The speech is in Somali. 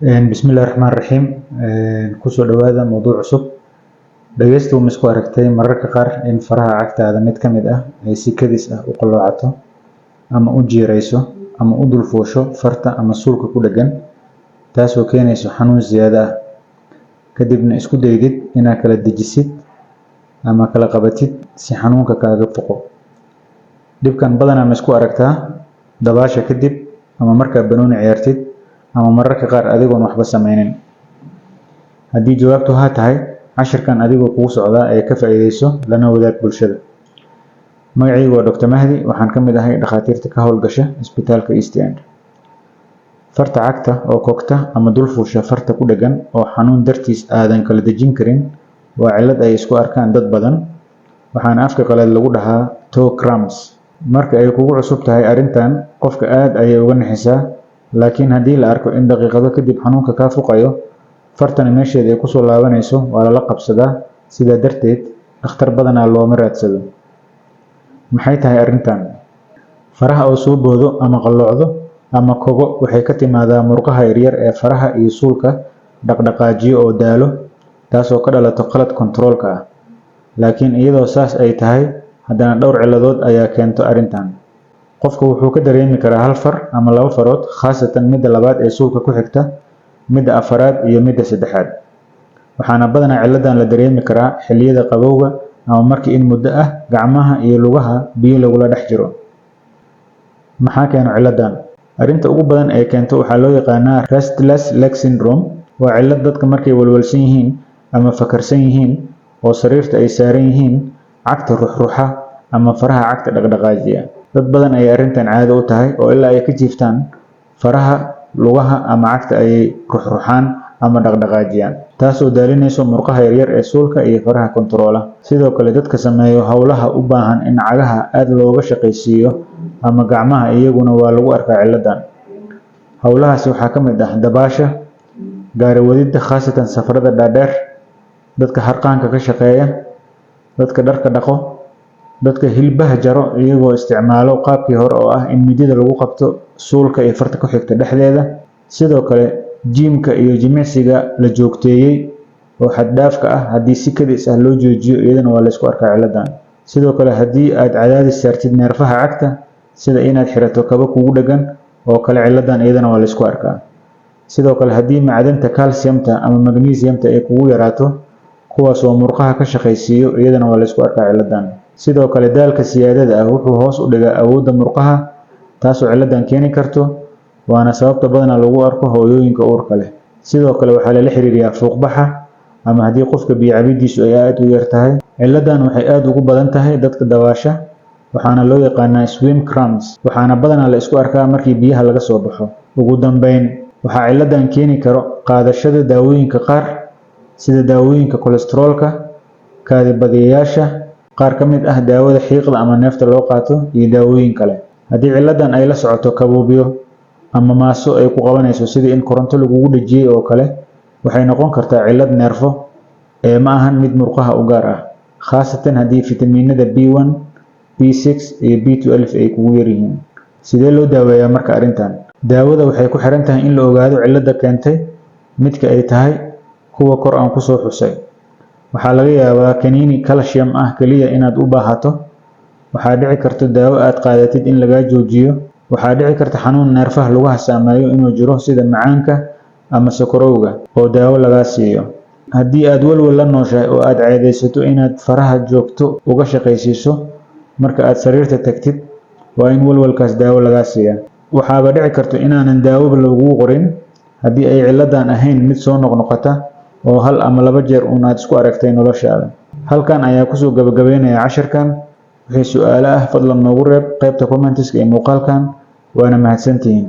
بسم الله الرحمن الرحيم kusoo dhawaada mowduuc cusub dhageystu ma isku aragtay mararka qaar in faraha cagtaada mid ka mid ah ay si kadis ah u qaloocato ama u jiirayso ama u dulfoosho farta ama suulka ku dhagan taasoo keenayso xanuun ziyaada ah kadibna isku daydid inaad kala dejisid ama kala qabatid si xanuunka kaaga foqo dhibkan badanaa ma isku aragtaa dabaasha kadib ama markaad banooni ciyaartid ama mararka qaar adigoon waxba sameynin haddii jawaabtu haa tahay cashirkan adigoo kugu socdaa ee ka faa'iideyso lana wadaag bulshada magacaygu waa Dr. Mahdi waxaan ka mid ahay dhakhaatiirta ka howlgasha isbitaalka East End farta cagta oo kogta ama dulfuusha farta ku dhagan oo xanuun dartiis aadan kala dejin karin waa cillad ay isku arkaan dad badan waxaana afka qalaad lagu dhahaa toe cramps marka ay kugu cusub tahay arrintan qofka aad ayay uga naxisaa laakiin haddii la arko in daqiiqado kadib xanuunka kaa fuqayo fartana meesheeda ay kusoo laabanayso waa lala qabsadaa sidaa darteed dhakhtar badanaa looma raadsado maxay tahay arrintan faraha oo soo boodo ama qalloocdo ama kogo waxay ka timaadaa murqaha yaryar ee faraha iyo suulka dhaqdhaqaajiyo oo daalo taasoo ka dhalato qalad kontaroolka ah laakiin iyadoo saas ay tahay haddana dhowr cilladood ayaa keento arrintan qofka wuxuu ka dareemi karaa hal far ama laba farood khaasatan midda labaad ee suulka ku xigta midda afaraad iyo midda saddexaad waxaana badanaa cilladan la dareemi karaa xilliyada qabowga ama markii in muddo ah gacmaha iyo lugaha biyo lagula dhex jiro maxaa keeno cilladan arrinta ugu badan ee keento waxaa loo yaqaanaa restless leg syndrome waa cillad dadka markay walwalsan yihiin ama fakarsan yihiin oo sariirta ay saaran yihiin cagta ruxruxa ama faraha cagta dhaqdhaqaajiya dad badan ayay arrintan caado u tahay oo ilaa ay ka jiiftaan faraha lugaha ama cagta ayay ruxruxaan ama dhaqdhaqaajiyaan taasoo daalinayso murqaha yaryar ee suulka iyo faraha kontaroola sidoo kale dadka sameeyo howlaha u baahan in cagaha aad looga shaqaysiiyo ama gacmaha iyaguna waa lagu arkaa cilladan howlahaasi waxaa ka mid ah dabaasha gaari wadidda khaasatan safarada dhaadheer dadka harqaanka ka shaqeeya dadka dharka dhaqo dadka hilbaha jaro iyagoo isticmaalo qaabkii hore oo ah in midida lagu qabto suulka iyo farta ku xigta dhexdeeda sidoo kale jiimka iyo jimicsiga la joogteeyey oo xad dhaafka ah haddii si kadis ah loo joojiyo iyadana waa la isku arkaa cilladan sidoo kale haddii aad cadaadis saartid neerfaha cagta sida inaad xirato kabo kugu dhagan oo kale cilladan iyadana waa la isku arkaa sidoo kale haddii macdanta calciumta ama magnesiumta ay kugu yaraato kuwaas oo murqaha ka shaqaysiiyo iyadana waa la isku arkaa cilladan sidoo kale daalka siyaadada ah wuxuu hoos u dhigaa awoodda murqaha taasoo cilladan keeni karto waana sababta badanaa lagu arko hooyooyinka uurka leh sidoo kale waxaa lala xiriiriyaa fuuqbaxa ama haddii qofka biyo cabidiisu ay aad u yar tahay cilladan waxay aad ugu badan tahay dadka dabaasha waxaana loo yaqaanaa swim cramps waxaana badanaa la isku arkaa markii biyaha laga soo baxo ugu dambeyn waxaa cilladan keeni karo qaadashada daawooyinka qaar sida daawooyinka kolestaroolka kaadibadiyayaasha qaar ka mid ah daawada xiiqda ama neefta loo qaato iyo daawooyin kale haddii cilladan ay la socoto kabuubyo ama maaso ay ku qabanayso sidii in koronto lagugu dhejiyey oo kale waxay noqon kartaa cillad neerfo ee ma ahan mid murqaha u gaar ah khaasatan haddii fitamiinada B1 B6 iyo B12 ay kugu yar yihiin sidee loo daaweeyaa marka arrintan daawada waxay ku xiran tahay in la ogaado cilladda keentay midka ay tahay kuwa kor aan ku soo xusay waxaa laga yaabaa kaniini calcium ah kaliya inaad u baahato waxaa dhici karta daawo aad qaadatid in lagaa joojiyo waxaa dhici karta xanuun neerfaha lugaha saameeyo inuu jiro sida macaanka ama sokorowga oo daawo lagaa siiyo haddii aad walwal la nooshahay oo aad caadaysato inaad faraha joogto uga shaqaysiiso marka aad sariirta tagtid waa in walwalkaas daawo lagaa siiyaa waxaaba dhici karto inaanan daawoba lagugu qorin haddii ay cilladan ahayn mid soo noqnoqota oo hal ama laba jeer uun aad isku aragtay noloshaada halkan ayaa kusoo gabagabeynaya cashirkan wixii su'aalo ah fadlan noogu reeb qaybta commentiska ee muuqaalkan waana mahadsantihiin